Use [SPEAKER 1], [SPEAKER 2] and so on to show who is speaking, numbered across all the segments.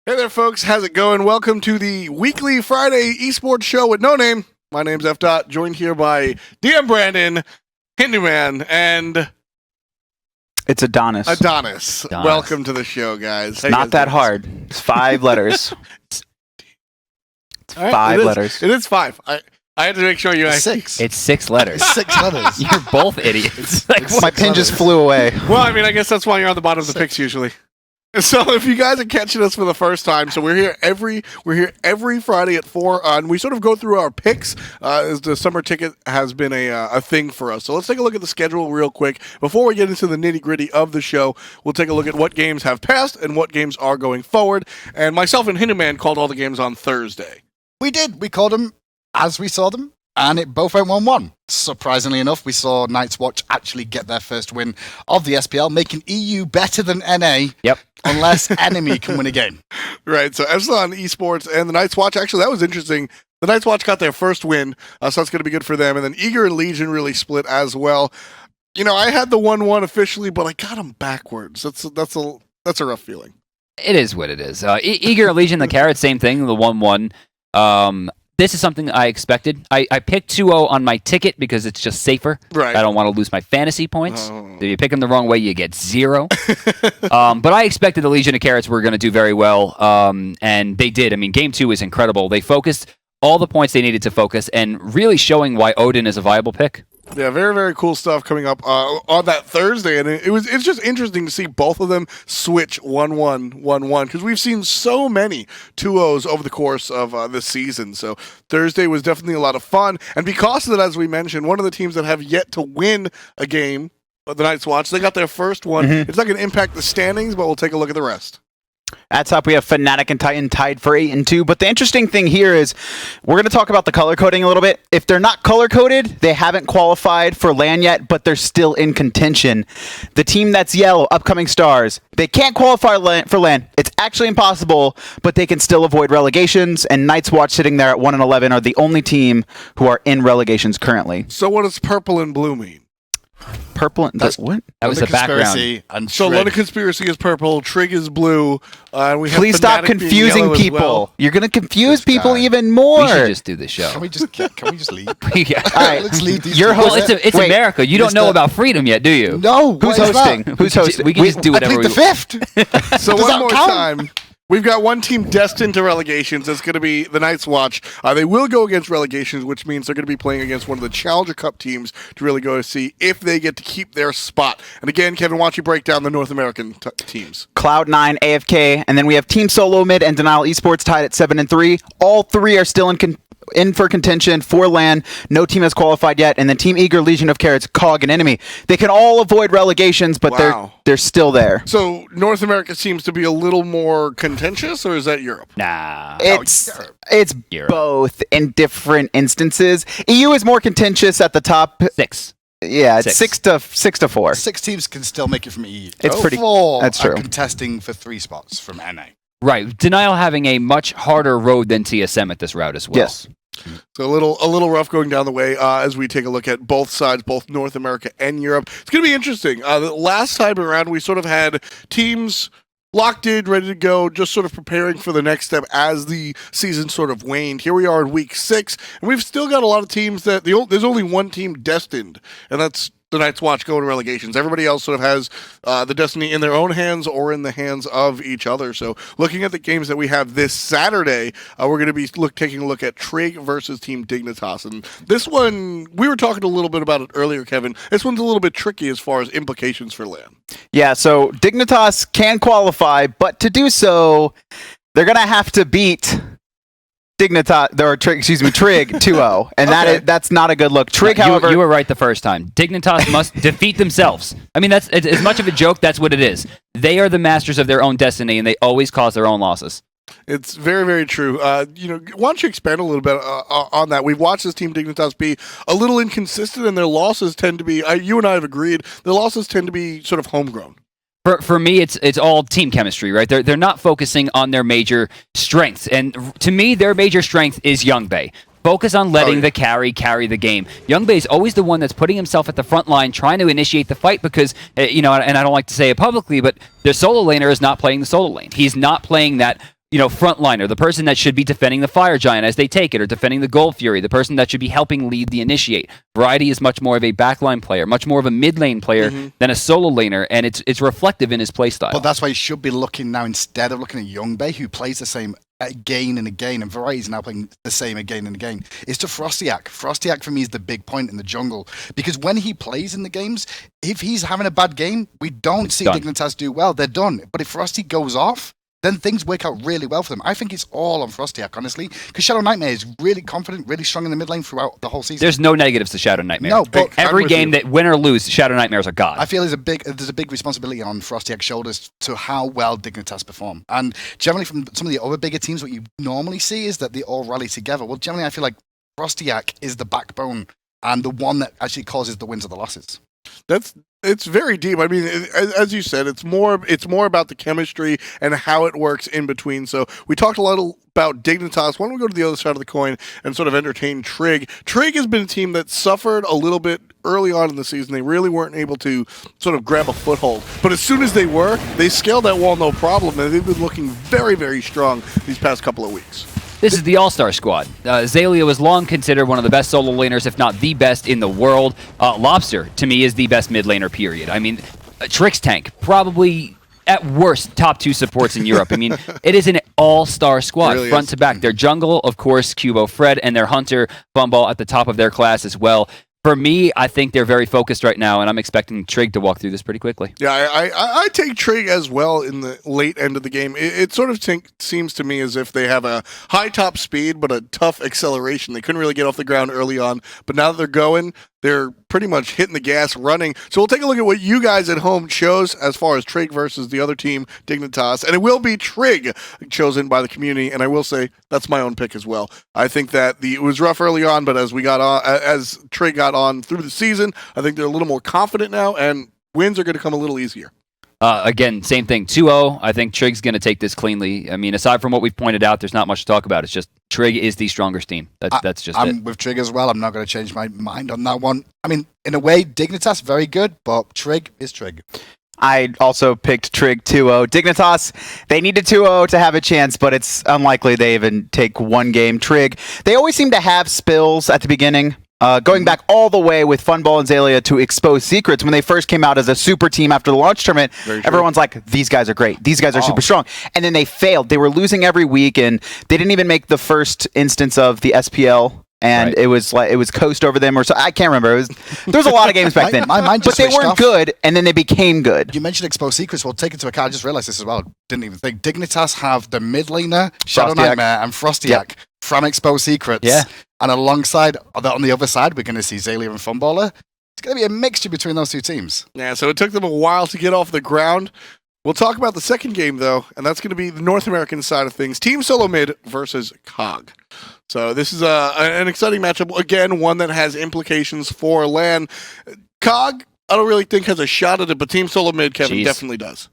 [SPEAKER 1] Hey there, folks. How's it going? Welcome to the weekly Friday esports show with No Name. My name's F. Dot, joined here by DM Brandon, Hinduman, and
[SPEAKER 2] It's Adonis.
[SPEAKER 1] Adonis. Welcome to the show, guys.
[SPEAKER 2] It's not that hard. It's 5 letters. It's
[SPEAKER 1] All right,
[SPEAKER 2] 5 letters.
[SPEAKER 1] It is 5. I had to make sure you
[SPEAKER 3] It's 6.
[SPEAKER 4] It's 6 letters.
[SPEAKER 3] It's 6 letters.
[SPEAKER 4] You're both idiots. Like,
[SPEAKER 3] It's
[SPEAKER 2] My pen just flew away.
[SPEAKER 1] Well, I mean, I guess that's why you're on the bottom of the picks usually. So if you guys are catching us for the first time, so we're here every Friday at 4, and we sort of go through our picks as the summer ticket has been a thing for us. So let's take a look at the schedule real quick. Before we get into the nitty-gritty of the show, we'll take a look at what games have passed and what games are going forward. And myself and Hinduman called all the games on Thursday.
[SPEAKER 3] We did. We called them as we saw them, and it both went 1-1. Surprisingly enough, we saw Night's Watch actually get their first win of the SPL, making EU better than NA.
[SPEAKER 4] Yep.
[SPEAKER 3] Unless Enemy can win a game.
[SPEAKER 1] Right, so Epsilon Esports and the Night's Watch, actually, that was interesting. The Night's Watch got their first win, so that's going to be good for them. And then Eager and Legion really split as well. You know, I had the 1-1 officially, but I got them backwards. That's a rough feeling.
[SPEAKER 4] it is what it is. Eager Legion, the Carrot, same thing, the 1-1. This is something I expected. I picked 2-0 on my ticket because it's just safer.
[SPEAKER 1] Right.
[SPEAKER 4] I don't want to lose my fantasy points.
[SPEAKER 1] Oh.
[SPEAKER 4] If you pick them the wrong way, you get 0. But I expected the Legion of Carrots were going to do very well, and they did. I mean, Game 2 was incredible. They focused all the points they needed to focus, and really showing why Odin is a viable pick.
[SPEAKER 1] Yeah, very, very cool stuff coming up on that Thursday, and it's just interesting to see both of them switch 1-1, 1-1, because we've seen so many 2-0s over the course of this season. So Thursday was definitely a lot of fun, and because of that, as we mentioned, one of the teams that have yet to win a game, the Night's Watch, they got their first one.
[SPEAKER 2] Mm-hmm.
[SPEAKER 1] It's not going to impact the standings, but we'll take a look at the rest.
[SPEAKER 2] At top, we have Fanatic and Titan tied for 8-2. But the interesting thing here is we're going to talk about the color coding a little bit. If they're not color coded, they haven't qualified for LAN yet, but they're still in contention. The team that's yellow, Upcoming Stars, they can't qualify for LAN. It's actually impossible, but they can still avoid relegations. And Night's Watch sitting there at 1-11 are the only team who are in relegations currently.
[SPEAKER 1] So what does purple and blue mean?
[SPEAKER 2] Purple and what?
[SPEAKER 4] That was the background.
[SPEAKER 3] And
[SPEAKER 1] So
[SPEAKER 3] Trig.
[SPEAKER 1] London Conspiracy is purple, Trig is blue, and we have
[SPEAKER 2] Please stop
[SPEAKER 1] Fanatic being
[SPEAKER 2] confusing
[SPEAKER 1] yellow as
[SPEAKER 2] people.
[SPEAKER 1] well.
[SPEAKER 2] You're going to confuse
[SPEAKER 3] This
[SPEAKER 2] people
[SPEAKER 3] guy.
[SPEAKER 2] even more.
[SPEAKER 4] We should just do the show.
[SPEAKER 3] Can we just leave?
[SPEAKER 4] Yeah.
[SPEAKER 2] All right.
[SPEAKER 3] Let's leave these
[SPEAKER 2] You're
[SPEAKER 3] people.
[SPEAKER 4] Well, it's
[SPEAKER 2] Wait,
[SPEAKER 4] America. You don't know about freedom yet, do you?
[SPEAKER 3] No.
[SPEAKER 2] Who's
[SPEAKER 3] what is
[SPEAKER 2] hosting?
[SPEAKER 3] that?
[SPEAKER 2] Who's hosting?
[SPEAKER 4] We can just do
[SPEAKER 3] I
[SPEAKER 4] whatever
[SPEAKER 3] plead
[SPEAKER 4] we
[SPEAKER 3] the fifth.
[SPEAKER 1] So
[SPEAKER 3] Does
[SPEAKER 1] one
[SPEAKER 3] that
[SPEAKER 1] more
[SPEAKER 3] count?
[SPEAKER 1] time, we've got one team destined to relegations. It's going to be the Night's Watch. They will go against relegations, which means they're going to be playing against one of the Challenger Cup teams to really go to see if they get to keep their spot. And again, Kevin, why don't you break down the North American teams?
[SPEAKER 2] Cloud9, AFK, and then we have Team Solo Mid and Denial Esports tied at 7-3. All three are still in for contention for LAN. No team has qualified yet. And then Team Eager, Legion of Carrots, COG, and Enemy. They can all avoid relegations, but
[SPEAKER 1] Wow.
[SPEAKER 2] they're still there.
[SPEAKER 1] So North America seems to be a little more contentious, or is that Europe?
[SPEAKER 4] Nah.
[SPEAKER 2] It's
[SPEAKER 4] Europe.
[SPEAKER 2] both in different instances. EU is more contentious at the top.
[SPEAKER 4] 6.
[SPEAKER 2] Yeah, it's 6 to 4.
[SPEAKER 3] 6 teams can still make it from EU.
[SPEAKER 2] It's pretty-
[SPEAKER 3] 4
[SPEAKER 2] that's
[SPEAKER 3] are
[SPEAKER 2] true.
[SPEAKER 3] contesting for 3 spots from NA.
[SPEAKER 4] Right. Denial having a much harder road than TSM at this route as well.
[SPEAKER 2] Yes.
[SPEAKER 1] So a little rough going down the way as we take a look at both sides, both North America and Europe. It's going to be interesting. The last time around, we sort of had teams locked in, ready to go, just sort of preparing for the next step as the season sort of waned. Here we are in week 6, and we've still got a lot of teams that there's only one team destined, and that's the Night's Watch going to relegations. Everybody else sort of has the destiny in their own hands or in the hands of each other. So looking at the games that we have this Saturday, we're going to be taking a look at Trig versus Team Dignitas. And this one, we were talking a little bit about it earlier, Kevin. This one's a little bit tricky as far as implications for LAN.
[SPEAKER 2] Yeah, so Dignitas can qualify, but to do so, they're going to have to beat Trig 2-0, and
[SPEAKER 1] Okay.
[SPEAKER 2] that's not a good look. Trig,
[SPEAKER 4] You
[SPEAKER 2] however,
[SPEAKER 4] were right the first time. Dignitas must defeat themselves. I mean, that's it's as much of a joke. That's what it is. They are the masters of their own destiny, and they always cause their own losses.
[SPEAKER 1] It's very, very true. Why don't you expand a little bit on that? We've watched this team Dignitas be a little inconsistent, and their losses tend to be. You and I have agreed. Their losses tend to be sort of homegrown.
[SPEAKER 4] For me, it's all team chemistry, right? They're not focusing on their major strengths, and to me, their major strength is Youngbay. Focus on letting the carry the game. Youngbay is always the one that's putting himself at the front line, trying to initiate the fight because, and I don't like to say it publicly, but their solo laner is not playing the solo lane. He's not playing that frontliner, the person that should be defending the Fire Giant as they take it, or defending the Gold Fury, the person that should be helping lead the initiate. Variety is much more of a backline player, much more of a mid lane player than a solo laner, and it's reflective in his playstyle.
[SPEAKER 3] But that's why you should be looking now, instead of looking at Youngbay, who plays the same again and again, and Variety is now playing the same again and again, is to Frostyak. Frostyak for me is the big point in the jungle, because when he plays in the games, if he's having a bad game, we don't see Dignitas do well. They're done. But if Frosty goes off, then things work out really well for them. I think it's all on Frostyak, honestly, because Shadow Nightmare is really confident, really strong in the mid lane throughout the whole season.
[SPEAKER 4] There's no negatives to Shadow Nightmare.
[SPEAKER 3] No, but
[SPEAKER 4] every game that win or lose, Shadow Nightmare is a god.
[SPEAKER 3] I feel there's a big responsibility on Frostyak's shoulders to how well Dignitas perform. And generally from some of the other bigger teams, what you normally see is that they all rally together. Well, generally I feel like Frostyak is the backbone and the one that actually causes the wins or the losses.
[SPEAKER 1] It's very deep. I mean, as you said, it's more about the chemistry and how it works in between. So we talked a lot about Dignitas. Why don't we go to the other side of the coin and sort of entertain Trig? Trig has been a team that suffered a little bit early on in the season. They really weren't able to sort of grab a foothold. But as soon as they were, they scaled that wall no problem, and they've been looking very, very strong these past couple of weeks.
[SPEAKER 4] This is the All-Star squad. Xaylia was long considered one of the best solo laners, if not the best in the world. Lobster, to me, is the best mid laner, period. I mean, Trix Tank, probably at worst, top 2 supports in Europe. I mean, it is an all-star squad,
[SPEAKER 1] Really
[SPEAKER 4] front to back. Their jungle, of course, Cubo Fred, and their hunter, Bumball, at the top of their class as well. For me, I think they're very focused right now, and I'm expecting Trig to walk through this pretty quickly.
[SPEAKER 1] Yeah, I take Trig as well in the late end of the game. It sort of seems to me as if they have a high top speed, but a tough acceleration. They couldn't really get off the ground early on, but now that they're going, they're pretty much hitting the gas running. So we'll take a look at what you guys at home chose as far as Trig versus the other team, Dignitas. And it will be Trig chosen by the community. And I will say that's my own pick as well. I think that it was rough early on, but as Trig got on through the season, I think they're a little more confident now, and wins are going to come a little easier.
[SPEAKER 4] Again, same thing. 2-0. I think Trig's going to take this cleanly. I mean, aside from what we've pointed out, there's not much to talk about. It's just Trig is the strongest team. That's just it.
[SPEAKER 3] I'm with Trig as well. I'm not going to change my mind on that one. I mean, in a way, Dignitas, very good, but Trig is Trig.
[SPEAKER 2] I also picked Trig 2-0. Dignitas, they needed 2-0 to have a chance, but it's unlikely they even take one game. Trig, they always seem to have spills at the beginning. Going back all the way with Funball and Xaylia to Expose Secrets, when they first came out as a super team after the launch tournament, everyone's like, these guys are great. These guys are super strong. And then they failed. They were losing every week, and they didn't even make the first instance of the SPL. And it was coast over them, or so I can't remember. There was a lot of games back then, but they weren't good, and then they became good.
[SPEAKER 3] You mentioned Exposed Secrets. Well, take into account. I just realized this as well. Didn't even think. Dignitas have the mid laner, Shadow Nightmare, and Frostyak from Exposed Secrets.
[SPEAKER 2] Yeah.
[SPEAKER 3] And alongside on the other side, we're going to see Xaylia and Funballer. It's going to be a mixture between those two teams.
[SPEAKER 1] Yeah. So it took them a while to get off the ground. We'll talk about the second game, though, and that's going to be the North American side of things. Team Solo Mid versus COG. So this is an exciting matchup. Again, one that has implications for LAN. COG, I don't really think has a shot at it, but Team Solo Mid, Kevin, definitely does.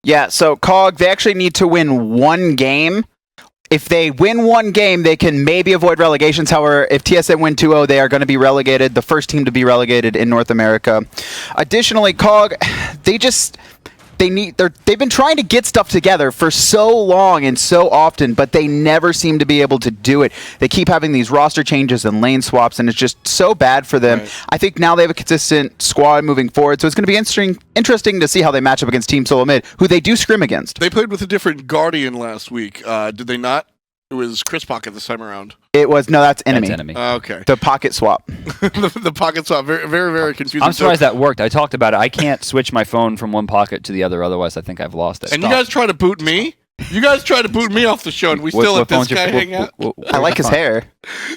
[SPEAKER 2] Yeah, so COG, they actually need to win one game. If they win one game, they can maybe avoid relegations. However, if TSM win 2-0, they are going to be relegated, the first team to be relegated in North America. Additionally, COG, they've been trying to get stuff together for so long and so often, but they never seem to be able to do it. They keep having these roster changes and lane swaps, and it's just so bad for them. Right. I think now they have a consistent squad moving forward, so it's going to be interesting to see how they match up against Team Solo Mid, who they do scrim against.
[SPEAKER 1] They played with a different Guardian last week, did they not? It was Chris Pocket this time around.
[SPEAKER 2] It was, no, that's Enemy.
[SPEAKER 4] That's Enemy.
[SPEAKER 1] Okay.
[SPEAKER 2] The Pocket swap.
[SPEAKER 1] the Pocket swap, very, very, very confusing.
[SPEAKER 4] I'm surprised that worked. I talked about it. I can't switch my phone from one pocket to the other, otherwise I think I've lost it.
[SPEAKER 1] And you guys try to boot me? You guys try to boot me off the show, and we still let this guy hang out?
[SPEAKER 2] I like his hair.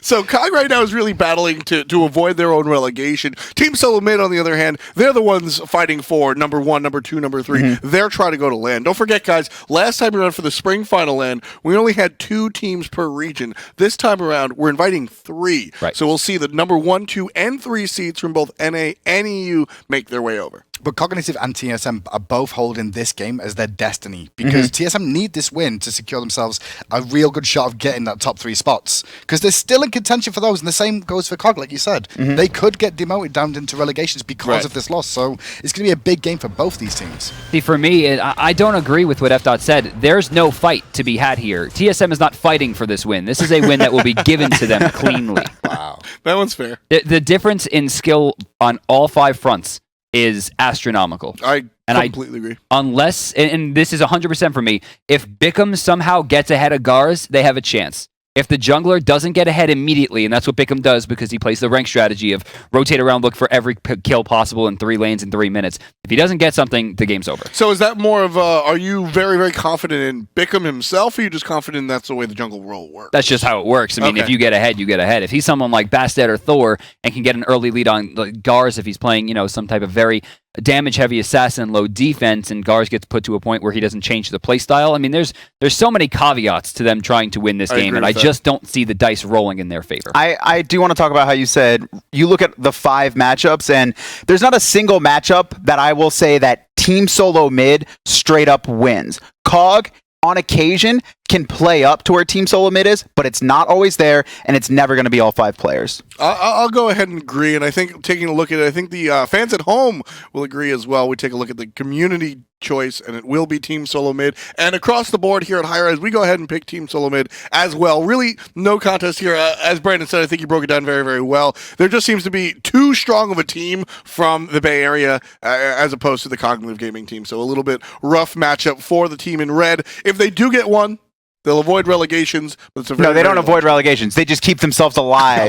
[SPEAKER 1] So COG right now is really battling to avoid their own relegation. Team Solo Mid, on the other hand, they're the ones fighting for number 1, number 2, number 3. Mm-hmm. They're trying to go to LAN. Don't forget, guys, last time around for the spring final LAN, we only had 2 teams per region. This time around, we're inviting 3.
[SPEAKER 4] Right.
[SPEAKER 1] So we'll see the number 1, 2, and 3 seeds from both NA and EU make their way over.
[SPEAKER 3] But Cognitive and TSM are both holding this game as their destiny because TSM need this win to secure themselves a real good shot of getting that top 3 spots because they're still in contention for those, and the same goes for Cog, like you said. They could get demoted down into relegations because of this loss, so it's going to be a big game for both these teams.
[SPEAKER 4] See, for me, I don't agree with what F. said. There's no fight to be had here. TSM is not fighting for this win. This is a win that will be given to them cleanly.
[SPEAKER 3] Wow.
[SPEAKER 1] That one's fair.
[SPEAKER 4] The difference in skill on all 5 fronts is astronomical.
[SPEAKER 1] I completely agree.
[SPEAKER 4] Unless, and this is 100% for me, if Bickham somehow gets ahead of Gars, they have a chance. If the jungler doesn't get ahead immediately, and that's what Bickham does because he plays the rank strategy of rotate around, look for every kill possible in 3 lanes in 3 minutes. If he doesn't get something, the game's over.
[SPEAKER 1] So is that more of are you very, very confident in Bickham himself, or are you just confident that's the way the jungle role works?
[SPEAKER 4] That's just how it works. I mean, if you get ahead, you get ahead. If he's someone like Bastet or Thor and can get an early lead on Gars if he's playing, some type of very damage-heavy assassin, low defense, and Gars gets put to a point where he doesn't change the playstyle. I mean, there's so many caveats to them trying to win this game, and I just don't see the dice rolling in their favor.
[SPEAKER 2] I do want to talk about how you said you look at the 5 matchups, and there's not a single matchup that I will say that Team Solo Mid straight up wins. Cog, on occasion, can play up to where Team Solo Mid is, but it's not always there, and it's never going to be all 5 players.
[SPEAKER 1] I'll go ahead and agree, and I think taking a look at it, I think the fans at home will agree as well. We take a look at the community choice, and it will be Team Solo Mid. And across the board here at hi-rez, we go ahead and pick Team Solo Mid as well. Really, no contest here. As Brandon said, I think he broke it down very, very well. There just seems to be too strong of a team from the Bay Area as opposed to the Cognitive Gaming team. So a little bit rough matchup for the team in red. If they do get one, they'll avoid relegations. But it's a very,
[SPEAKER 2] no, they don't avoid relegations. They just keep themselves alive.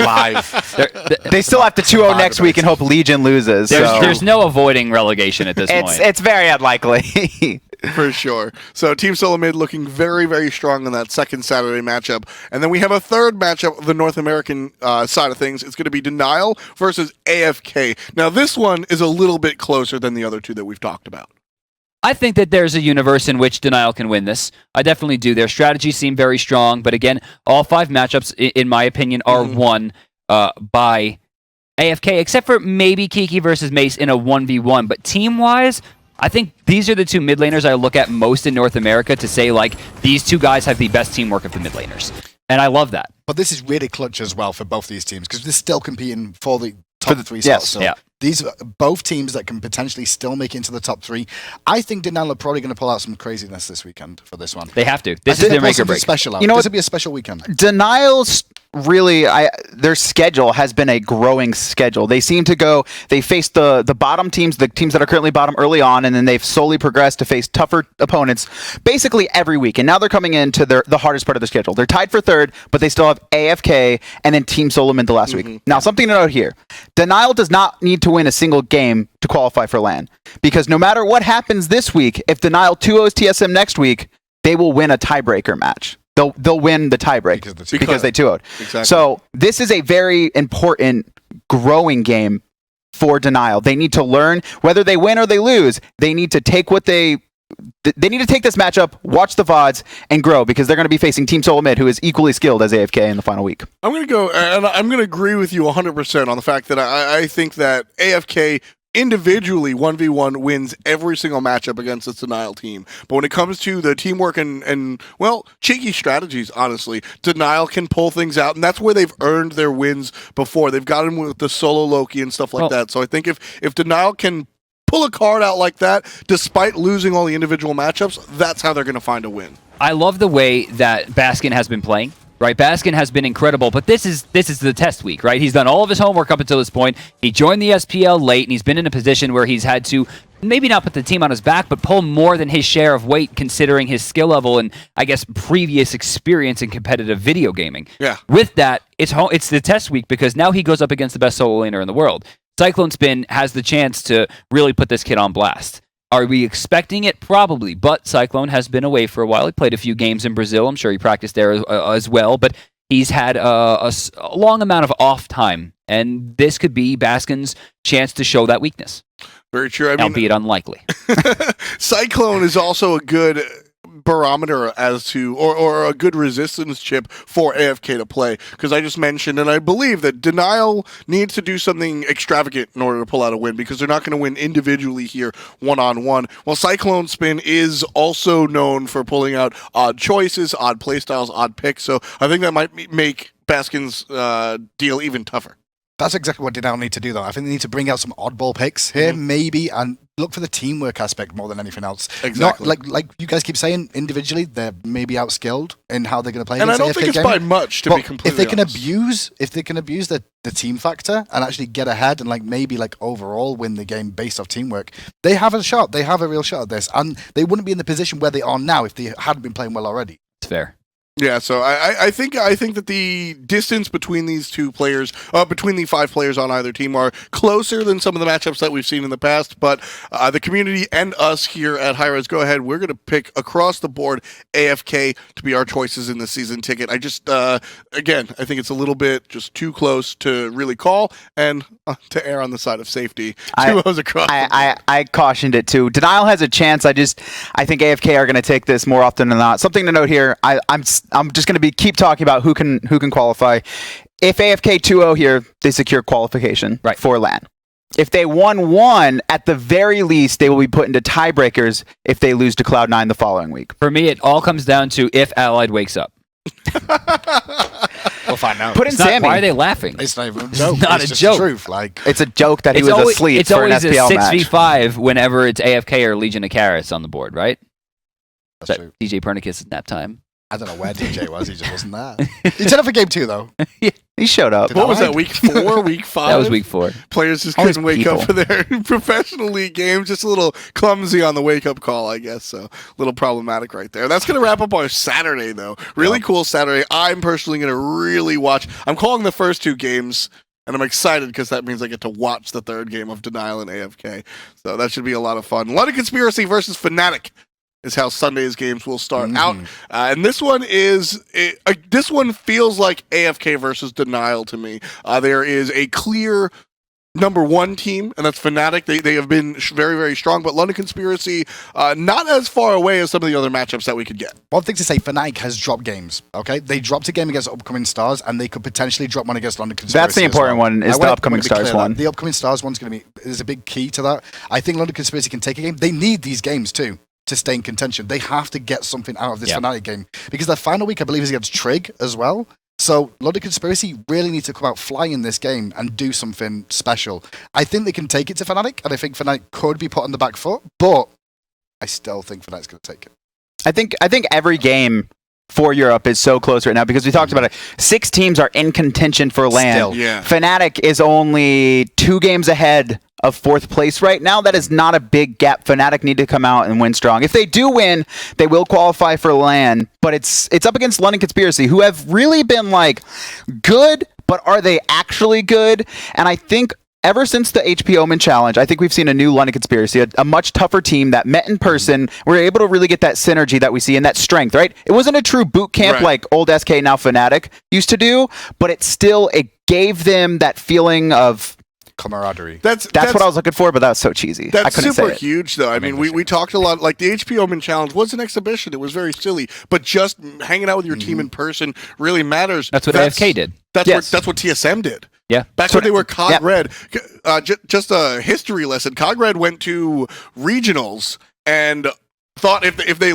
[SPEAKER 2] They still have to 2-0 next week and hope Legion loses.
[SPEAKER 4] There's no avoiding relegation at this point.
[SPEAKER 2] It's very unlikely.
[SPEAKER 1] For sure. So Team Solo Mid looking very, very strong in that second Saturday matchup. And then we have a third matchup, the North American side of things. It's going to be Denial versus AFK. Now, this one is a little bit closer than the other 2 that we've talked about.
[SPEAKER 4] I think that there's a universe in which Denial can win this. I definitely do. Their strategies seem very strong, but again, all 5 matchups, in my opinion, are won by AFK, except for maybe Kiki versus Mace in a 1v1. But team-wise, I think these are the 2 mid laners I look at most in North America to say, like, these 2 guys have the best teamwork of the mid laners. And I love that.
[SPEAKER 3] But this is really clutch as well for both these teams because they're still competing for the top 3 spots.
[SPEAKER 2] Yes.
[SPEAKER 3] So these are both teams that can potentially still make it into the top 3. I think Denial are probably going to pull out some craziness this weekend for this one.
[SPEAKER 4] They have to. This is their make or break.
[SPEAKER 3] Special out.
[SPEAKER 2] You know
[SPEAKER 3] this will be a special weekend.
[SPEAKER 2] Denial's really, their schedule has been a growing schedule. They seem to go, they face the bottom teams, the teams that are currently bottom early on, and then they've slowly progressed to face tougher opponents basically every week. And now they're coming into the hardest part of their schedule. They're tied for 3rd, but they still have AFK and then Team Solo Mid the last week. Now, something to note here. Denial does not need to win a single game to qualify for LAN. Because no matter what happens this week, if Denial 2-0s TSM next week, they will win a tiebreaker match. They'll win the tiebreak because they 2-0'd.
[SPEAKER 1] Exactly.
[SPEAKER 2] So this is a very important growing game for Denial. They need to learn whether they win or they lose. They need to take they need to take this matchup, watch the VODs, and grow because they're going to be facing Team Solo Mid, who is equally skilled as AFK in the final week.
[SPEAKER 1] I'm going to go, and I'm going to agree with you 100% on the fact that I think that AFK individually 1v1 wins every single matchup against this Denial team. But when it comes to the teamwork and well, cheeky strategies, honestly, Denial can pull things out, and that's where they've earned their wins before. They've got him with the solo Loki and stuff like that. So I think if Denial can pull a card out like that, despite losing all the individual matchups, that's how they're going to find a win.
[SPEAKER 4] I love the way that Baskin has been playing. Right, Baskin has been incredible, but this is the test week, right? He's done all of his homework up until this point. He joined the SPL late, and he's been in a position where he's had to maybe not put the team on his back, but pull more than his share of weight considering his skill level and, I guess, previous experience in competitive video gaming.
[SPEAKER 1] Yeah.
[SPEAKER 4] With that, it's the test week because now he goes up against the best solo laner in the world. Cyclone Spin has the chance to really put this kid on blast. Are we expecting it? Probably, but Cyclone has been away for a while. He played a few games in Brazil. I'm sure he practiced there as well, but he's had a long amount of off time, and this could be Baskin's chance to show that weakness.
[SPEAKER 1] Very true. I mean,
[SPEAKER 4] albeit unlikely.
[SPEAKER 1] Cyclone is also a good barometer as to, or a good resistance chip for AFK to play, because I just mentioned, and I believe that Denial needs to do something extravagant in order to pull out a win, because they're not going to win individually here one-on-one. Well, Cyclone Spin is also known for pulling out odd choices, odd playstyles, odd picks, so I think that might make Baskin's deal even tougher.
[SPEAKER 3] That's exactly what Denial need to do, though. I think they need to bring out some oddball picks here, maybe, and look for the teamwork aspect more than anything else.
[SPEAKER 1] Exactly.
[SPEAKER 3] Not, like you guys keep saying, individually, they're maybe outskilled in how they're going to play.
[SPEAKER 1] And I
[SPEAKER 3] against
[SPEAKER 1] don't think
[SPEAKER 3] AFK
[SPEAKER 1] it's by
[SPEAKER 3] gaming.
[SPEAKER 1] much, to
[SPEAKER 3] But
[SPEAKER 1] be completely
[SPEAKER 3] if they can
[SPEAKER 1] honest.
[SPEAKER 3] abuse the team factor and actually get ahead and maybe overall win the game based off teamwork, they have a shot. They have a real shot at this, and they wouldn't be in the position where they are now if they hadn't been playing well already.
[SPEAKER 4] It's fair.
[SPEAKER 1] Yeah, so I think that the distance between these two players, between the 5 players on either team, are closer than some of the matchups that we've seen in the past. But the community and us here at hi-rez, go ahead. We're going to pick across the board AFK to be our choices in the season ticket. I just, again, I think it's a little bit just too close to really call and to err on the side of safety. Duos across.
[SPEAKER 2] I cautioned it too. Denial has a chance. I think AFK are going to take this more often than not. Something to note here. I'm just going to keep talking about who can qualify. If AFK 2-0 here, they secure qualification for LAN. If they 1-1, at the very least, they will be put into tiebreakers if they lose to Cloud9 the following week.
[SPEAKER 4] For me, it all comes down to if Allied wakes up.
[SPEAKER 3] We'll find out.
[SPEAKER 2] Put in Sammy.
[SPEAKER 4] Why are they laughing?
[SPEAKER 3] It's not even a joke.
[SPEAKER 4] not
[SPEAKER 3] it's
[SPEAKER 4] a
[SPEAKER 3] just
[SPEAKER 4] joke.
[SPEAKER 3] The truth.
[SPEAKER 2] It's a joke that he was asleep
[SPEAKER 4] it's
[SPEAKER 2] for an
[SPEAKER 4] always
[SPEAKER 2] SPL
[SPEAKER 4] a
[SPEAKER 2] match.
[SPEAKER 4] 6v5 whenever it's AFK or Legion of Karis on the board, right?
[SPEAKER 3] That's
[SPEAKER 4] That
[SPEAKER 3] true.
[SPEAKER 4] DJ Pernicus' nap time.
[SPEAKER 3] I don't know where DJ was. He just wasn't there. He turned up for game 2, though.
[SPEAKER 2] He showed up.
[SPEAKER 1] What was that, week 4, week 5?
[SPEAKER 4] That was week 4.
[SPEAKER 1] Players just
[SPEAKER 2] Always
[SPEAKER 1] couldn't wake up
[SPEAKER 2] people.
[SPEAKER 1] for their professional league games. Just a little clumsy on the wake-up call, I guess. So a little problematic right there. That's going to wrap up our Saturday, though. Really cool Saturday. I'm personally going to really watch. I'm calling the first 2 games, and I'm excited because that means I get to watch the 3rd game of Denial and AFK. So that should be a lot of fun. London Conspiracy versus Fanatic is how Sunday's games will start out. And this one this one feels like AFK versus Denial to me. There is a clear number 1 team, and that's Fnatic. They have been very, very strong, but London Conspiracy not as far away as some of the other matchups that we could get.
[SPEAKER 3] One thing to say, Fnatic has dropped games, okay? They dropped a game against Upcoming Stars, and they could potentially drop one against London Conspiracy.
[SPEAKER 2] That's the important one, is the Upcoming Stars one.
[SPEAKER 3] The Upcoming Stars one's going to be, there's a big key to that. I think London Conspiracy can take a game. They need these games too to stay in contention. They have to get something out of this Fnatic game, because their final week, I believe, is against Trig as well. So London Conspiracy really need to come out flying in this game and do something special. I think they can take it to Fnatic, and I think Fnatic could be put on the back foot, but I still think Fnatic's going to take it.
[SPEAKER 2] I think every game for Europe is so close right now, because we talked about it. 6 teams are in contention for LAN.
[SPEAKER 3] Still.
[SPEAKER 1] Yeah.
[SPEAKER 2] Fnatic is only 2 games ahead of 4th place right now. That is not a big gap. Fnatic need to come out and win strong. If they do win, they will qualify for LAN, but it's up against London Conspiracy, who have really been good, but are they actually good? And I think ever since the HP Omen Challenge, I think we've seen a new London Conspiracy, a much tougher team that met in person. We're able to really get that synergy that we see and that strength, right? It wasn't a true boot camp like old SK, now Fnatic, used to do, but it gave them that feeling of
[SPEAKER 3] camaraderie.
[SPEAKER 1] That's
[SPEAKER 2] what I was looking for, but that was so cheesy. I
[SPEAKER 1] That's
[SPEAKER 2] couldn't
[SPEAKER 1] super
[SPEAKER 2] say it.
[SPEAKER 1] huge, though. I mean, we talked a lot. Like, the HP Omen Challenge was an exhibition. It was very silly. But just hanging out with your team in person really matters.
[SPEAKER 4] That's what AFK did.
[SPEAKER 1] That's what TSM did.
[SPEAKER 4] Yeah.
[SPEAKER 1] Back when they were COG Red. Just a history lesson. COG Red went to regionals and thought if they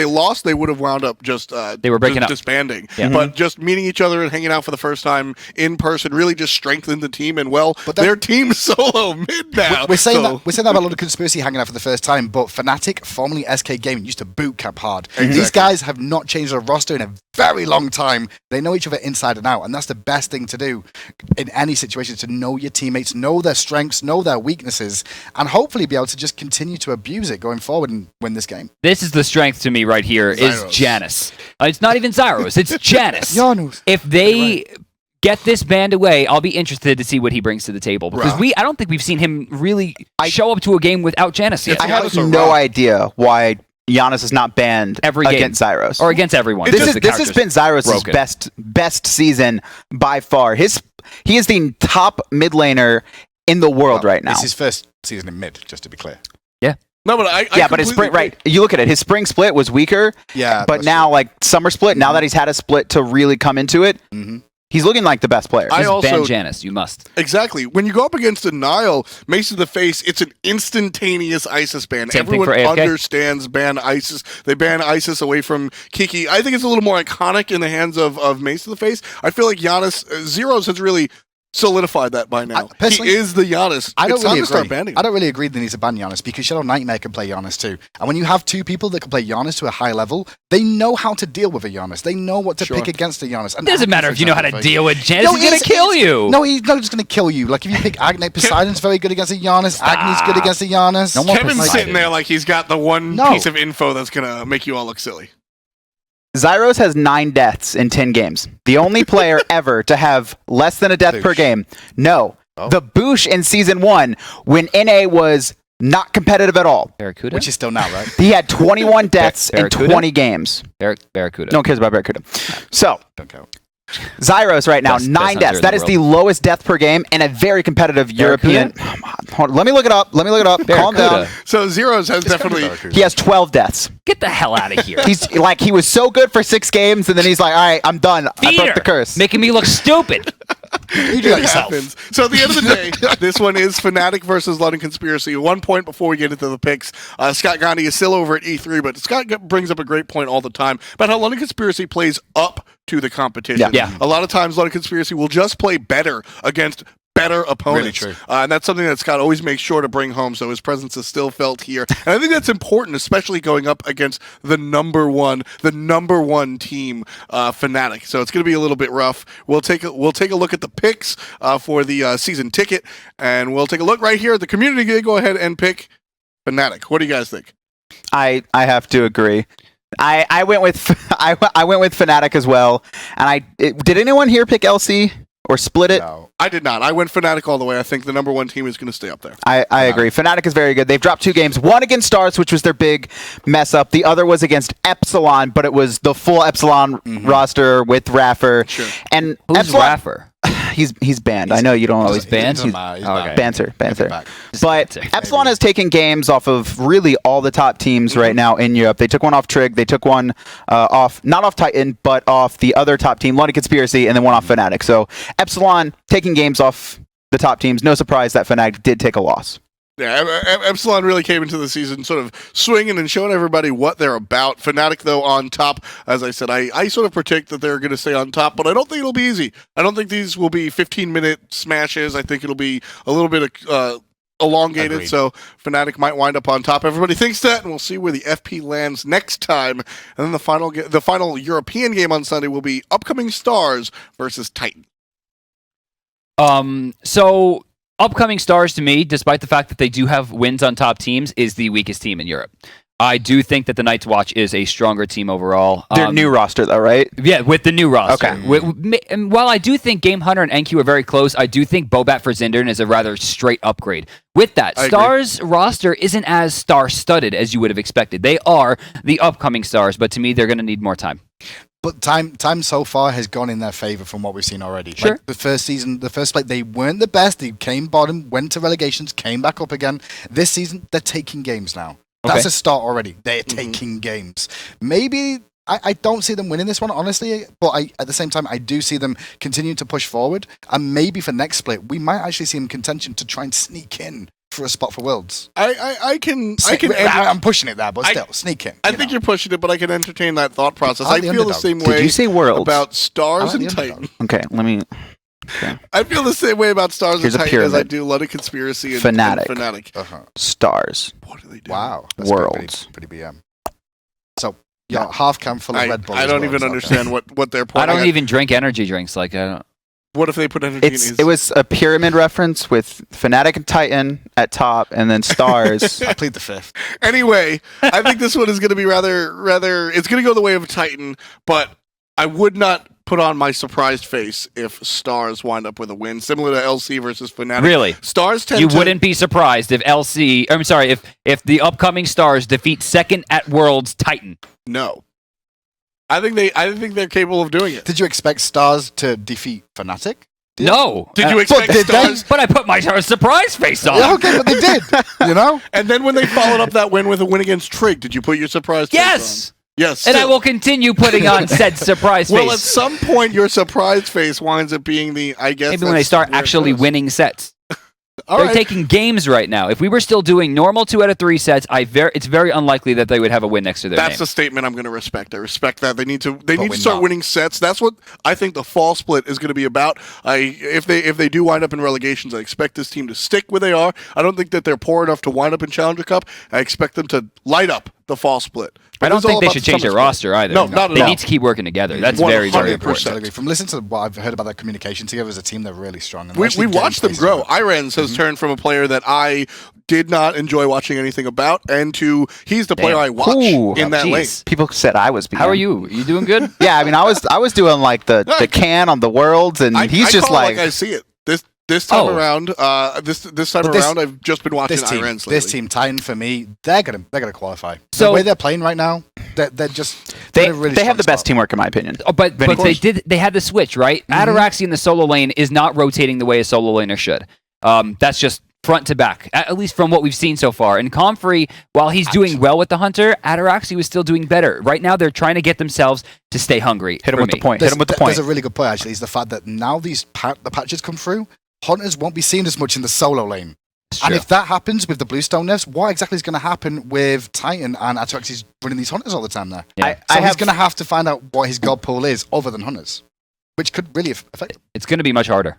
[SPEAKER 1] lost, they would have wound up just
[SPEAKER 4] they were breaking up,
[SPEAKER 1] disbanding.
[SPEAKER 4] Yeah.
[SPEAKER 1] But just meeting each other and hanging out for the first time in person really just strengthened the team. And their team solo mid now.
[SPEAKER 3] We're saying that about London Conspiracy hanging out for the first time, but Fnatic, formerly SK Gaming, used to boot camp hard.
[SPEAKER 1] Exactly.
[SPEAKER 3] These guys have not changed their roster in a very long time. They know each other inside and out, and that's the best thing to do in any situation, to know your teammates, know their strengths, know their weaknesses, and hopefully be able to just continue to abuse it going forward and win this game.
[SPEAKER 4] This is the strength to me right here, is Janus. It's not even Zyros, it's Janus.
[SPEAKER 3] Janus.
[SPEAKER 4] If they get this band away, I'll be interested to see what he brings to the table. Because I don't think we've seen him really show up to a game without Janus yet.
[SPEAKER 2] I have no idea why Giannis is not banned against Zyros.
[SPEAKER 4] Or against everyone.
[SPEAKER 2] This has been Zyros' best season by far. He is the top mid laner in the world right now.
[SPEAKER 3] It's his first season in mid, just to be clear.
[SPEAKER 4] Yeah.
[SPEAKER 1] No, but I
[SPEAKER 2] but his
[SPEAKER 1] completely
[SPEAKER 2] spring,
[SPEAKER 1] agree.
[SPEAKER 2] right? You look at it. His spring split was weaker.
[SPEAKER 3] Yeah,
[SPEAKER 2] But
[SPEAKER 3] that's
[SPEAKER 2] now,
[SPEAKER 3] true.
[SPEAKER 2] like summer split, now that he's had a split to really come into it, he's looking like the best player.
[SPEAKER 1] I
[SPEAKER 4] Just
[SPEAKER 1] also-
[SPEAKER 4] ban Janus. You must.
[SPEAKER 1] Exactly. When you go up against a Nile, Mace to the face, it's an instantaneous ISIS ban.
[SPEAKER 4] Same thing
[SPEAKER 1] Everyone
[SPEAKER 4] for AFK.
[SPEAKER 1] understands ban ISIS. They ban ISIS away from Kiki. I think it's a little more iconic in the hands of Mace to the face. I feel like Giannis, Zeros has really solidified that by now.
[SPEAKER 3] Personally,
[SPEAKER 1] he is the Giannis.
[SPEAKER 3] I don't
[SPEAKER 1] It's time
[SPEAKER 3] really
[SPEAKER 1] to start
[SPEAKER 3] agree.
[SPEAKER 1] banning
[SPEAKER 3] I
[SPEAKER 1] him.
[SPEAKER 3] don't really agree that he needs to ban Giannis because Shadow Nightmare can play Giannis too. And when you have two people that can play Giannis to a high level, they know how to deal with a Giannis. They know what to
[SPEAKER 1] Sure.
[SPEAKER 3] pick against a Giannis. And
[SPEAKER 4] Doesn't
[SPEAKER 3] Agni,
[SPEAKER 4] matter
[SPEAKER 3] for
[SPEAKER 4] if you know how to
[SPEAKER 3] example,
[SPEAKER 4] deal with Janus.
[SPEAKER 3] No,
[SPEAKER 4] He's gonna
[SPEAKER 3] it's-
[SPEAKER 4] kill you.
[SPEAKER 3] No, he's not just going to kill you. Like if you pick Agni, Poseidon's very good against a Giannis. Agni's good against a Giannis.
[SPEAKER 4] No more
[SPEAKER 1] Kevin's
[SPEAKER 4] Poseidon.
[SPEAKER 1] sitting there like he's got the one
[SPEAKER 3] No.
[SPEAKER 1] piece of info that's going to make you all look silly.
[SPEAKER 2] Zyros has 9 deaths in 10 games. The only player ever to have less than a death per
[SPEAKER 3] Boosh.
[SPEAKER 2] game. No.
[SPEAKER 3] Oh.
[SPEAKER 2] The Boosh in season 1 when NA was not competitive at all.
[SPEAKER 4] Barracuda.
[SPEAKER 3] Which is still now, right?
[SPEAKER 2] He had 21 deaths in
[SPEAKER 4] Barracuda?
[SPEAKER 2] 20 games.
[SPEAKER 4] Barracuda.
[SPEAKER 2] No one cares about Barracuda. So,
[SPEAKER 3] Don't count.
[SPEAKER 2] Zyros right now,
[SPEAKER 4] Best
[SPEAKER 2] 9
[SPEAKER 4] hunter
[SPEAKER 2] deaths.
[SPEAKER 4] in
[SPEAKER 2] That
[SPEAKER 4] the
[SPEAKER 2] is the lowest death per game in a very competitive European. Hold on, let me look it up. Calm down.
[SPEAKER 4] Barracuda.
[SPEAKER 1] So Zeros has definitely...
[SPEAKER 2] He has 12 deaths.
[SPEAKER 4] Get the hell out of here.
[SPEAKER 2] He's like, he was so good for 6 games, and then he's like, all right, I'm done. I broke the curse.
[SPEAKER 4] Making me look stupid.
[SPEAKER 3] You do that
[SPEAKER 1] It
[SPEAKER 3] yourself.
[SPEAKER 1] happens. So at the end of the day, this one is Fanatic versus London Conspiracy. 1 point before we get into the picks. Scott Gandhi is still over at E3, but Scott brings up a great point all the time about how London Conspiracy plays up to the competition.
[SPEAKER 4] Yeah.
[SPEAKER 1] A lot of times London Conspiracy will just play better against better opponents.
[SPEAKER 3] Really true.
[SPEAKER 1] And that's something that Scott always makes sure to bring home, so his presence is still felt here. And I think that's important, especially going up against the number one team, Fnatic. So it's going to be a little bit rough. We'll take a look at the picks for the season ticket, and we'll take a look right here at the community. Go ahead and pick Fnatic. What do you guys think?
[SPEAKER 2] I have to agree. I went with I went with Fnatic as well. And did anyone here pick LC or split it?
[SPEAKER 3] No.
[SPEAKER 1] I did not. I went Fnatic all the way. I think the number one team is going to stay up there.
[SPEAKER 2] I agree. Fnatic is very good. They've dropped 2 games. One against Stars, which was their big mess up. The other was against Epsilon, but it was the full Epsilon roster with Raffer.
[SPEAKER 1] Sure.
[SPEAKER 2] And
[SPEAKER 4] Who's
[SPEAKER 2] Epsilon,
[SPEAKER 4] Raffer?
[SPEAKER 2] he's banned. I know you don't always
[SPEAKER 4] banned?
[SPEAKER 3] He's banned.
[SPEAKER 4] Okay.
[SPEAKER 2] Banter.
[SPEAKER 3] Back.
[SPEAKER 2] But
[SPEAKER 4] Banter.
[SPEAKER 2] Epsilon has taken games off of really all the top teams right now in Europe. They took one off Trig. They took one off, not off Titan, but off the other top team, London Conspiracy, and then one off Fnatic. So Epsilon taking games off the top teams. No surprise that Fnatic did take a loss.
[SPEAKER 1] Yeah, Epsilon really came into the season sort of swinging and showing everybody what they're about. Fnatic, though, on top. As I said, I sort of predict that they're going to stay on top, but I don't think it'll be easy. I don't think these will be 15-minute smashes. I think it'll be a little bit elongated,
[SPEAKER 3] Agreed.
[SPEAKER 1] so Fnatic might wind up on top. Everybody thinks that, and we'll see where the FP lands next time. And then the final European game on Sunday will be upcoming Stars versus Titan.
[SPEAKER 4] So upcoming Stars to me, despite the fact that they do have wins on top teams, is the weakest team in Europe. I do think that the Night's Watch is a stronger team overall.
[SPEAKER 2] Their new roster, though, right?
[SPEAKER 4] Yeah, with the new roster.
[SPEAKER 2] Okay.
[SPEAKER 4] And while I do think Game Hunter and NQ are very close, I do think Bobat for Zindern is a rather straight upgrade. With that,
[SPEAKER 1] I agree.
[SPEAKER 4] Stars roster isn't as star-studded as you would have expected. They are the upcoming Stars, but to me, they're going to need more time.
[SPEAKER 3] But time so far has gone in their favor from what we've seen already.
[SPEAKER 4] Sure.
[SPEAKER 3] Like the first season, the first split, they weren't the best. They came bottom, went to relegations, came back up again. This season, they're taking games now. That's
[SPEAKER 4] Okay.
[SPEAKER 3] a start already. They're taking games. Maybe I don't see them winning this one, honestly. But at the same time, I do see them continuing to push forward. And maybe for next split, we might actually see them contention to try and sneak in for a spot for Worlds. I'm pushing it there, but still, sneak in.
[SPEAKER 1] I think you're pushing it, but I can entertain that thought process.
[SPEAKER 3] I
[SPEAKER 1] I
[SPEAKER 3] like the
[SPEAKER 1] feel the
[SPEAKER 3] underdog.
[SPEAKER 1] same
[SPEAKER 2] Did
[SPEAKER 1] way
[SPEAKER 2] you say Worlds?
[SPEAKER 1] about Stars
[SPEAKER 3] I like
[SPEAKER 1] and
[SPEAKER 3] the
[SPEAKER 1] Titan.
[SPEAKER 3] underdog.
[SPEAKER 2] Okay, let me.
[SPEAKER 1] I feel the same way about Stars
[SPEAKER 2] Here's a
[SPEAKER 1] and Titan as I
[SPEAKER 2] pyramid.
[SPEAKER 1] do London Conspiracy and
[SPEAKER 2] Fnatic.
[SPEAKER 1] and Fnatic.
[SPEAKER 2] Stars.
[SPEAKER 1] What do they do?
[SPEAKER 3] Wow.
[SPEAKER 2] Worlds.
[SPEAKER 3] Pretty BM. So, yeah, half can full of Red Bull.
[SPEAKER 1] I
[SPEAKER 3] as
[SPEAKER 1] don't
[SPEAKER 3] well,
[SPEAKER 1] even
[SPEAKER 3] so, okay.
[SPEAKER 1] understand what they're
[SPEAKER 4] I
[SPEAKER 1] pointing
[SPEAKER 4] don't
[SPEAKER 1] at.
[SPEAKER 4] even drink energy drinks. Like, I don't.
[SPEAKER 1] What if they put energy in his...
[SPEAKER 2] It was a pyramid reference with Fnatic and Titan at top, and then Stars.
[SPEAKER 3] I plead the fifth.
[SPEAKER 1] Anyway, I think this one is going to be rather. It's going to go the way of Titan, but I would not put on my surprised face if Stars wind up with a win, similar to LC versus Fnatic.
[SPEAKER 4] Really?
[SPEAKER 1] Stars tend
[SPEAKER 4] You
[SPEAKER 1] to...
[SPEAKER 4] wouldn't be surprised if if the upcoming Stars defeat second at Worlds Titan.
[SPEAKER 1] No. I think they're capable of doing it.
[SPEAKER 3] Did you expect Stars to defeat Fnatic?
[SPEAKER 4] No.
[SPEAKER 1] Did you expect
[SPEAKER 3] did they?
[SPEAKER 1] stars?
[SPEAKER 4] But I put my surprise face on.
[SPEAKER 3] Yeah, okay, but they did. You know.
[SPEAKER 1] And then when they followed up that win with a win against Trig, did you put your surprise face
[SPEAKER 4] Yes.
[SPEAKER 1] on? Yes.
[SPEAKER 4] And I
[SPEAKER 1] still.
[SPEAKER 4] will continue putting on said surprise face.
[SPEAKER 1] Well, at some point, your surprise face winds up being the, I guess.
[SPEAKER 4] Maybe when they start actually winning sets.
[SPEAKER 1] All
[SPEAKER 4] They're
[SPEAKER 1] right.
[SPEAKER 4] taking games right now. If we were still doing normal 2 out of 3 sets, it's very unlikely that they would have a win next to their
[SPEAKER 1] That's
[SPEAKER 4] name.
[SPEAKER 1] a statement I'm going to respect. I respect that. They need to
[SPEAKER 3] we're
[SPEAKER 1] start
[SPEAKER 3] not.
[SPEAKER 1] winning sets. That's what I think the fall split is going to be about. If they do wind up in relegations, I expect this team to stick where they are. I don't think that they're poor enough to wind up in Challenger Cup. I expect them to light up the fall split.
[SPEAKER 4] I don't
[SPEAKER 1] It's all
[SPEAKER 4] think they
[SPEAKER 1] about
[SPEAKER 4] should
[SPEAKER 1] the
[SPEAKER 4] change their
[SPEAKER 1] summer split.
[SPEAKER 4] roster either.
[SPEAKER 1] No, not at
[SPEAKER 4] They
[SPEAKER 1] all.
[SPEAKER 4] need to keep working together. That's very, very
[SPEAKER 1] 100%.
[SPEAKER 4] important.
[SPEAKER 3] I agree. From listening to what I've heard about their communication together as a team, they're really strong. And
[SPEAKER 1] We
[SPEAKER 3] actually
[SPEAKER 1] watched
[SPEAKER 3] getting
[SPEAKER 1] them grow.
[SPEAKER 3] places
[SPEAKER 1] hi-rez has turned from a player that I did not enjoy watching anything about, and to he's the player
[SPEAKER 4] Damn.
[SPEAKER 1] I watch
[SPEAKER 2] Ooh.
[SPEAKER 1] in that
[SPEAKER 4] Jeez.
[SPEAKER 1] lane.
[SPEAKER 2] People said I was.
[SPEAKER 4] How are you? You doing good?
[SPEAKER 2] Yeah, I mean, I was doing like the can on the worlds, and he's
[SPEAKER 1] I
[SPEAKER 2] just
[SPEAKER 1] call it
[SPEAKER 2] like
[SPEAKER 1] I see it. This time
[SPEAKER 4] Oh.
[SPEAKER 1] around, this time
[SPEAKER 3] But this-
[SPEAKER 1] around, I've just been watching
[SPEAKER 3] this team,
[SPEAKER 1] hi-rez lately.
[SPEAKER 3] this team, Titan for me, they're gonna qualify.
[SPEAKER 4] So-
[SPEAKER 3] the way they're playing right now, they're just
[SPEAKER 2] they
[SPEAKER 3] in a really
[SPEAKER 2] they have
[SPEAKER 3] strong
[SPEAKER 2] the best
[SPEAKER 3] spot.
[SPEAKER 2] teamwork in my opinion.
[SPEAKER 4] Oh, but
[SPEAKER 2] Vinny.
[SPEAKER 4] they had the switch, right? Ataraxi in the solo lane is not rotating the way a solo laner should. That's just front to back, at least from what we've seen so far. And Comfrey, while he's doing well with the Hunter, Ataraxi was still doing better. Right now, they're trying to get themselves to stay hungry.
[SPEAKER 2] Hit him
[SPEAKER 4] for
[SPEAKER 2] with the
[SPEAKER 4] me.
[SPEAKER 2] point. Hit him with the point.
[SPEAKER 3] There's a really good point actually. Is the fact that now the patches come through, Hunters won't be seen as much in the solo lane.
[SPEAKER 4] It's
[SPEAKER 3] And
[SPEAKER 4] true.
[SPEAKER 3] if that happens with the Bluestone nerfs, what exactly is going to happen with Titan and Ataraxi's running these Hunters all the time there?
[SPEAKER 4] Yeah.
[SPEAKER 3] So he's going to have to find out what his god pool is other than Hunters, which could really affect him.
[SPEAKER 4] It's going to be much harder.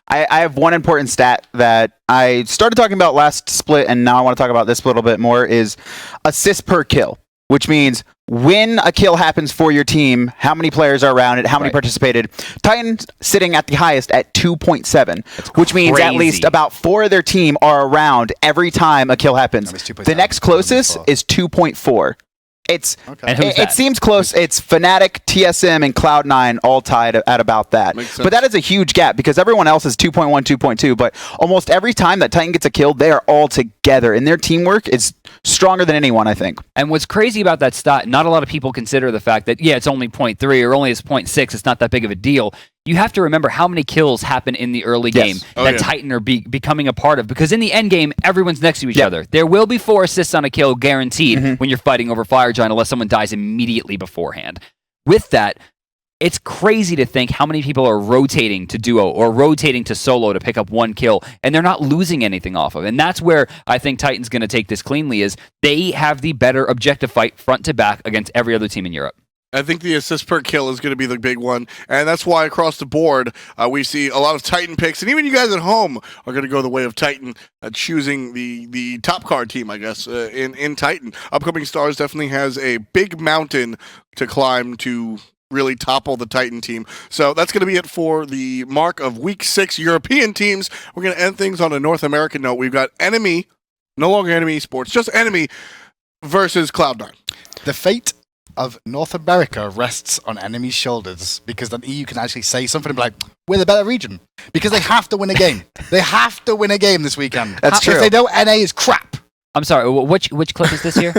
[SPEAKER 2] I have one important stat that I started talking about last split, and now I want to talk about this a little bit more, is assists per kill, which means when a kill happens for your team, how many players are around it, how many
[SPEAKER 4] Right.
[SPEAKER 2] participated. Titan's sitting at the highest at 2.7, which means at
[SPEAKER 4] crazy.
[SPEAKER 2] least about 4 of their team are around every time a kill happens.
[SPEAKER 3] No, it's 2.7.
[SPEAKER 2] The next closest
[SPEAKER 3] 2.4.
[SPEAKER 2] is 2.4. It's
[SPEAKER 3] Okay.
[SPEAKER 4] And who's
[SPEAKER 2] it
[SPEAKER 4] that?
[SPEAKER 2] seems close. It's Fanatic, TSM, and Cloud9 all tied at about that.
[SPEAKER 1] Makes sense.
[SPEAKER 2] But that is a huge gap because everyone else is 2.1, 2.2. But almost every time that Titan gets a kill, they are all together, and their teamwork is stronger than anyone, I think.
[SPEAKER 4] And what's crazy about that stat, not a lot of people consider the fact that, yeah, it's only 0.3 or only it's 0.6. It's not that big of a deal. You have to remember how many kills happen in the early
[SPEAKER 2] Yes.
[SPEAKER 4] game
[SPEAKER 1] Oh,
[SPEAKER 4] that
[SPEAKER 1] yeah.
[SPEAKER 4] Titan are becoming a part of. Because in the end game, everyone's next to each
[SPEAKER 2] Yep.
[SPEAKER 4] other. There will be 4 assists on a kill guaranteed when you're fighting over Fire Giant unless someone dies immediately beforehand. With that, it's crazy to think how many people are rotating to duo or rotating to solo to pick up 1 kill, and they're not losing anything off of. And that's where I think Titan's going to take this cleanly is they have the better objective fight front to back against every other team in Europe.
[SPEAKER 1] I think the assist per kill is going to be the big one, and that's why across the board we see a lot of Titan picks, and even you guys at home are going to go the way of Titan, choosing the top card team, I guess, in Titan. Upcoming Stars definitely has a big mountain to climb to really topple the Titan team. So that's going to be it for the mark of Week 6 European teams. We're going to end things on a North American note. We've got Enemy, no longer Enemy Esports, just Enemy versus Cloud9.
[SPEAKER 3] The fate of North America rests on enemies' shoulders because then EU can actually say something like, we're the better region. Because they have to win a game. They have to win a game this weekend.
[SPEAKER 2] That's true.
[SPEAKER 3] If they don't, NA is crap.
[SPEAKER 4] I'm sorry, which clip is this here?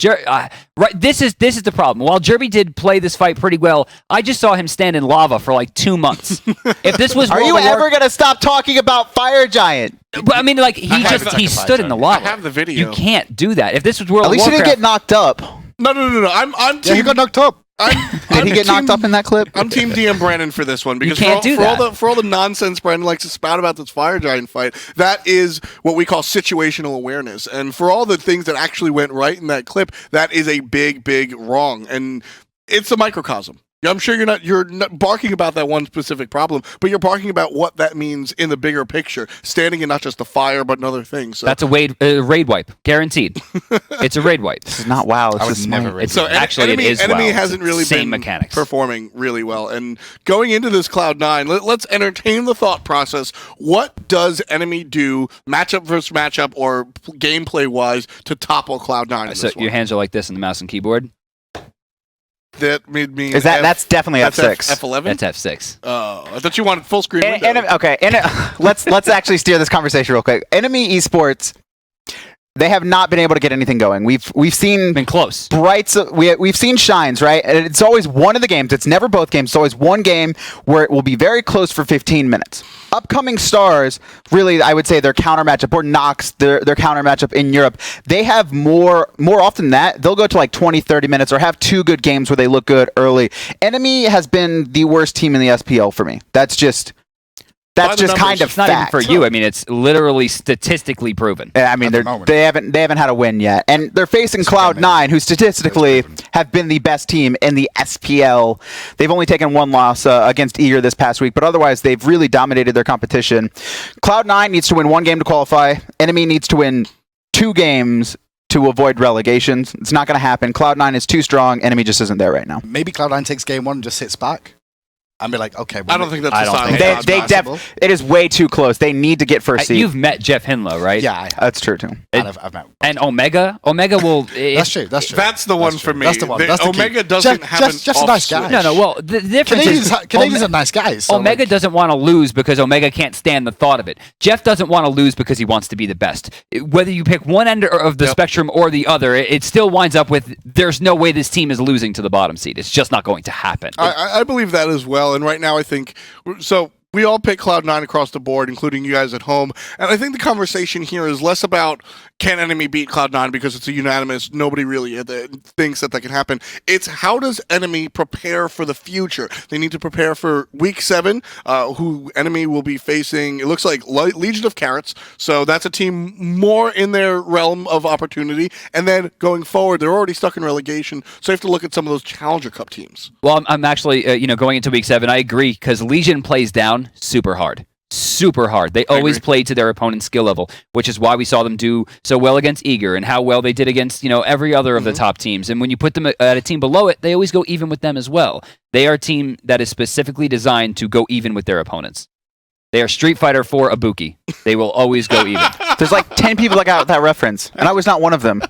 [SPEAKER 4] Right, this is the problem. While Jerby did play this fight pretty well, I just saw him stand in lava for like 2 months. If this was
[SPEAKER 2] Are
[SPEAKER 4] World
[SPEAKER 2] you
[SPEAKER 4] of War-
[SPEAKER 2] ever going to stop talking about Fire Giant?
[SPEAKER 4] But I mean, like he
[SPEAKER 3] have
[SPEAKER 4] he
[SPEAKER 3] the
[SPEAKER 4] stood in the lava.
[SPEAKER 1] I have the video.
[SPEAKER 4] You can't do that. If this was World
[SPEAKER 2] At
[SPEAKER 4] of
[SPEAKER 2] least he
[SPEAKER 4] Warcraft,
[SPEAKER 2] didn't get knocked up.
[SPEAKER 1] No. I'm
[SPEAKER 3] Yeah,
[SPEAKER 1] team.
[SPEAKER 3] he got knocked up.
[SPEAKER 2] Did he get knocked up in that clip?
[SPEAKER 1] I'm Team DM Brandon for this one because
[SPEAKER 4] can't do that.
[SPEAKER 1] for all the nonsense Brandon likes to spout about this Fire Giant fight, that is what we call situational awareness. And for all the things that actually went right in that clip, that is a big wrong. And it's a microcosm. I'm sure you're not barking about that one specific problem, but you're barking about what that means in the bigger picture, standing in not just the fire but in other things. So
[SPEAKER 4] that's a raid wipe, guaranteed. It's a raid wipe.
[SPEAKER 2] This is not WoW. This
[SPEAKER 3] I would
[SPEAKER 2] is
[SPEAKER 3] never
[SPEAKER 2] Smite.
[SPEAKER 3] rate
[SPEAKER 1] So
[SPEAKER 4] Actually,
[SPEAKER 1] enemy,
[SPEAKER 4] it is
[SPEAKER 1] enemy
[SPEAKER 4] WoW.
[SPEAKER 1] hasn't really
[SPEAKER 4] Same
[SPEAKER 1] been
[SPEAKER 4] mechanics.
[SPEAKER 1] performing really well. And going into this Cloud9, let's entertain the thought process. What does enemy do, matchup versus matchup, or gameplay wise, to topple Cloud9? In
[SPEAKER 4] So
[SPEAKER 1] this
[SPEAKER 4] your
[SPEAKER 1] one?
[SPEAKER 4] hands are like this in the mouse and keyboard.
[SPEAKER 1] That made me.
[SPEAKER 2] That's definitely
[SPEAKER 1] that's
[SPEAKER 2] F6.
[SPEAKER 1] F11.
[SPEAKER 4] That's F6.
[SPEAKER 1] Oh, I thought you wanted full screen window.
[SPEAKER 2] Okay, let's actually steer this conversation real quick. Enemy Esports, They have not been able to get anything going. We've seen
[SPEAKER 4] Been close.
[SPEAKER 2] brights. We've seen shines, right? And it's always one of the games. It's never both games. It's always one game where it will be very close for 15 minutes. Upcoming stars, really, I would say their counter matchup, or Nox, their counter matchup in Europe, they have more often than that, they'll go to like 20, 30 minutes or have two good games where they look good early. Enemy has been the worst team in the SPL for me. That's just kind of
[SPEAKER 4] It's not even
[SPEAKER 2] fact.
[SPEAKER 4] for you. I mean, it's literally statistically proven.
[SPEAKER 2] I mean,
[SPEAKER 3] At the moment.
[SPEAKER 2] they haven't had a win yet, and they're facing Cloud9, who statistically have been the best team in the SPL. They've only taken one loss against Eager this past week, but otherwise they've really dominated their competition. Cloud9 needs to win one game to qualify. Enemy needs to win 2 games to avoid relegations. It's not going to happen. Cloud9 is too strong. Enemy just isn't there right now.
[SPEAKER 3] Maybe Cloud9 takes game 1 and just sits back. And be like, okay.
[SPEAKER 1] I don't think that's
[SPEAKER 4] I
[SPEAKER 1] a
[SPEAKER 4] don't
[SPEAKER 1] sign.
[SPEAKER 4] think
[SPEAKER 2] It is way too close. They need to get first seed.
[SPEAKER 4] You've met Jeff Hinlow, right?
[SPEAKER 3] Yeah, I have.
[SPEAKER 2] That's true too.
[SPEAKER 3] I've met.
[SPEAKER 4] And Omega will.
[SPEAKER 3] That's true. That's true.
[SPEAKER 1] That's the one for me.
[SPEAKER 3] That's the one. That's the key.
[SPEAKER 1] Omega doesn't have an
[SPEAKER 3] Jeff's a nice guy.
[SPEAKER 1] off
[SPEAKER 4] No. Well, the difference is
[SPEAKER 3] Canadians are nice guys. So
[SPEAKER 4] Omega
[SPEAKER 3] like,
[SPEAKER 4] doesn't want to lose because Omega can't stand the thought of it. Jeff doesn't want to lose because he wants to be the best. Whether you pick one end of the spectrum or the other, it still winds up with there's no way this team is losing to the bottom seed. It's just not going to happen.
[SPEAKER 1] I believe that as well. And right now, I think so. We all pick Cloud9 across the board, including you guys at home. And I think the conversation here is less about can Enemy beat Cloud9 because it's a unanimous, nobody really thinks that can happen. It's how does Enemy prepare for the future? They need to prepare for Week 7, who Enemy will be facing, it looks like Legion of Carrots. So that's a team more in their realm of opportunity. And then going forward, they're already stuck in relegation. So you have to look at some of those Challenger Cup teams.
[SPEAKER 4] Well, I'm actually, going into Week 7, I agree, because Legion plays down super hard. Super hard. They always play to their opponent's skill level, which is why we saw them do so well against Eager and how well they did against, every other of the top teams. And when you put them at a team below it, they always go even with them as well. They are a team that is specifically designed to go even with their opponents. They are Street Fighter for Ibuki. They will always go even.
[SPEAKER 2] There's like 10 people that got that reference, and I was not one of them.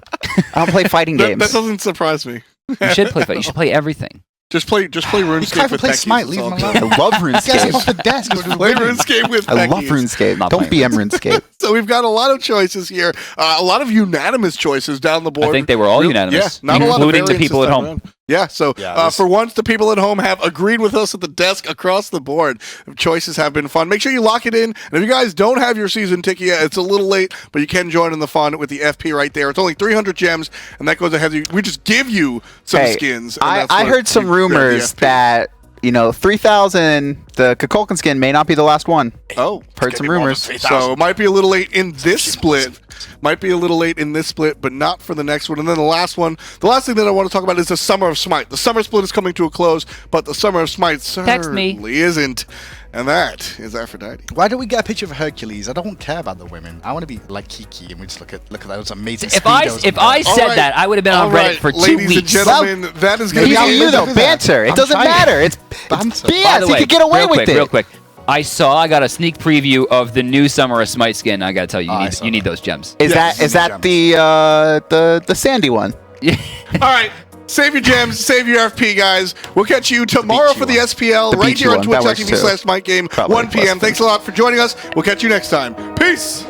[SPEAKER 2] I don't play fighting games.
[SPEAKER 1] That doesn't surprise me.
[SPEAKER 4] You should play fight. You should play everything.
[SPEAKER 1] Just play RuneScape with
[SPEAKER 3] play
[SPEAKER 1] Becky.
[SPEAKER 3] Smite, leave him alone.
[SPEAKER 2] I love
[SPEAKER 3] Get him off
[SPEAKER 2] RuneScape.
[SPEAKER 3] the desk.
[SPEAKER 1] Play RuneScape with
[SPEAKER 2] I
[SPEAKER 1] Becky.
[SPEAKER 2] love RuneScape.
[SPEAKER 4] Not
[SPEAKER 2] Don't
[SPEAKER 4] playing
[SPEAKER 2] BM RuneScape.
[SPEAKER 1] So we've got a lot of choices here, a lot of unanimous choices down the board.
[SPEAKER 4] I think they were all unanimous,
[SPEAKER 1] Yeah, not a lot of
[SPEAKER 4] including the
[SPEAKER 1] variance
[SPEAKER 4] people
[SPEAKER 1] this
[SPEAKER 4] at
[SPEAKER 1] time
[SPEAKER 4] home.
[SPEAKER 1] around. Yeah, so for once, the people at home have agreed with us at the desk across the board. Choices have been fun. Make sure you lock it in. And if you guys don't have your season ticket yet, it's a little late, but you can join in the fun with the FP right there. It's only 300 gems, and that goes ahead of you. We just give you some skins. And that's
[SPEAKER 2] I
[SPEAKER 1] what
[SPEAKER 2] heard some
[SPEAKER 1] you grab the
[SPEAKER 2] rumors
[SPEAKER 1] FP.
[SPEAKER 2] that 3,000, the Kukulkan skin may not be the last one.
[SPEAKER 1] Oh,
[SPEAKER 2] Heard some rumors.
[SPEAKER 1] so it might be a little late in this split. Might be a little late in this split, but not for the next one. And then the last one, the last thing that I want to talk about is the Summer of Smite. The summer split is coming to a close, but the Summer of Smite certainly isn't. And that is Aphrodite.
[SPEAKER 3] Why don't we get a picture of Hercules? I don't care about the women. I want to be like Kiki, and we just look at those amazing.
[SPEAKER 4] If I
[SPEAKER 3] speedos
[SPEAKER 4] said
[SPEAKER 3] and
[SPEAKER 1] right.
[SPEAKER 4] that, I would have been on
[SPEAKER 1] All
[SPEAKER 4] Reddit
[SPEAKER 1] right,
[SPEAKER 4] for 2
[SPEAKER 1] ladies
[SPEAKER 4] weeks.
[SPEAKER 1] and gentlemen, that is going to
[SPEAKER 2] Maybe
[SPEAKER 1] be
[SPEAKER 2] you though, banter. It
[SPEAKER 3] I'm
[SPEAKER 2] doesn't
[SPEAKER 3] trying.
[SPEAKER 2] matter. It's
[SPEAKER 3] Banter.
[SPEAKER 2] BS.
[SPEAKER 4] By the way,
[SPEAKER 2] you could get away with it.
[SPEAKER 4] Real quick. I got a sneak preview of the new Summer of Smite skin. I gotta tell you,
[SPEAKER 3] I saw
[SPEAKER 4] you need
[SPEAKER 3] that.
[SPEAKER 4] those gems.
[SPEAKER 2] Is
[SPEAKER 1] Yes.
[SPEAKER 2] that the sandy one?
[SPEAKER 1] All right. Save your gems, save your FP, guys. We'll catch you tomorrow for the SPL
[SPEAKER 2] The
[SPEAKER 1] right
[SPEAKER 2] beachy
[SPEAKER 1] here on
[SPEAKER 2] one, that works too.
[SPEAKER 1] twitch.tv/SmiteGame,
[SPEAKER 2] Probably
[SPEAKER 1] 1 p.m.
[SPEAKER 2] plus.
[SPEAKER 1] Thanks a lot for joining us. We'll catch you next time. Peace.